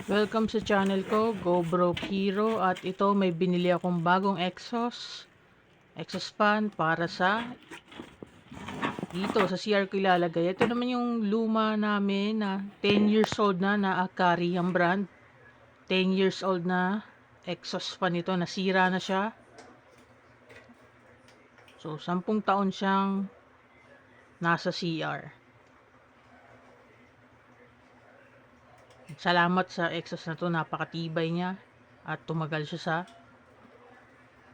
Welcome sa channel ko, Go Broke Hero, at ito may binili akong bagong exhaust fan para sa dito sa CR ko ilalagay. Ito naman yung luma namin na 10 years old na Akari ang brand. 10 years old na exhaust fan ito, nasira na siya. So 10 taon siyang nasa CR. Salamat sa exhaust na to, napakatibay niya at tumagal siya sa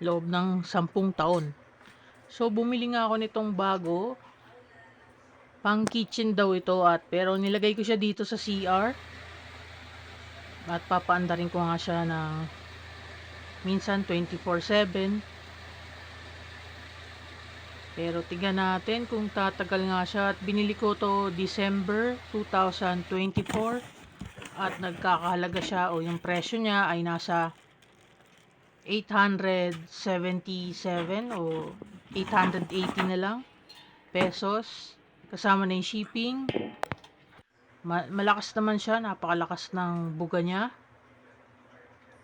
loob ng 10 taon. So bumili nga ako nitong bago, pang kitchen daw ito, at pero nilagay ko siya dito sa CR at papaandarin ko nga siya ng minsan 24/7. Pero tignan natin kung tatagal nga siya, at binili ko to December 2024 at nagkakahalaga siya, o yung presyo niya ay nasa 877 o 880 na lang pesos, kasama na yung shipping. Malakas naman siya, napakalakas ng buga niya.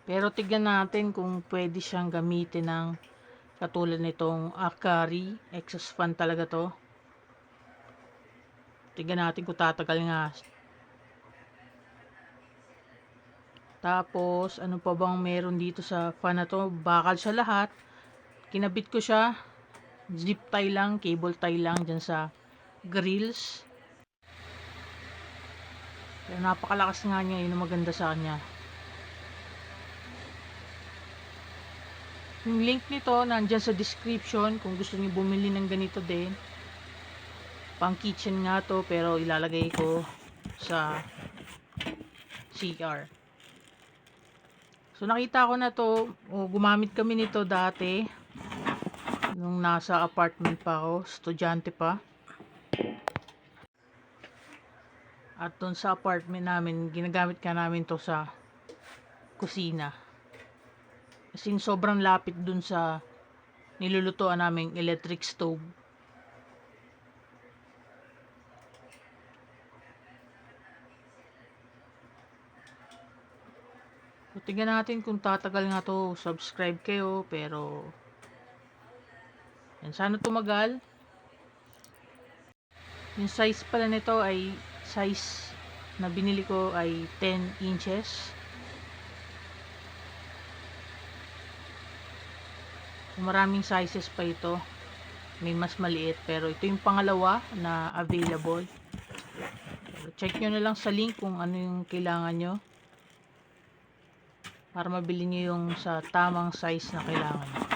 Pero tignan natin kung pwede siyang gamitin ng katulad nitong Akari exhaust fan talaga to. Tignan natin kung tatagal nga. Tapos ano pa bang meron dito sa fan na to? Bakal siya lahat. Kinabit ko siya, zip tie lang, cable tie lang dyan sa grills. Pero napakalakas nga niya, yun ang maganda sa kanya. Yung link nito nandyan sa description kung gusto niyo bumili ng ganito din. Pang kitchen nga to, pero ilalagay ko sa CR. So nakita ko na to, gumamit kami nito dati nung nasa apartment pa ako, estudyante pa. At dun sa apartment namin, ginagamit ka namin to sa kusina. Kasi sobrang lapit dun sa nilulutuan naming electric stove. So, tingnan natin kung tatagal nga to. Subscribe kayo, pero yan, sana tumagal. Yung size pala nito ay size na binili ko ay 10 inches. So, maraming sizes pa ito. May mas maliit, pero ito yung pangalawa na available. So, check nyo na lang sa link kung ano yung kailangan nyo para mabili nyo yung sa tamang size na kailangan nyo.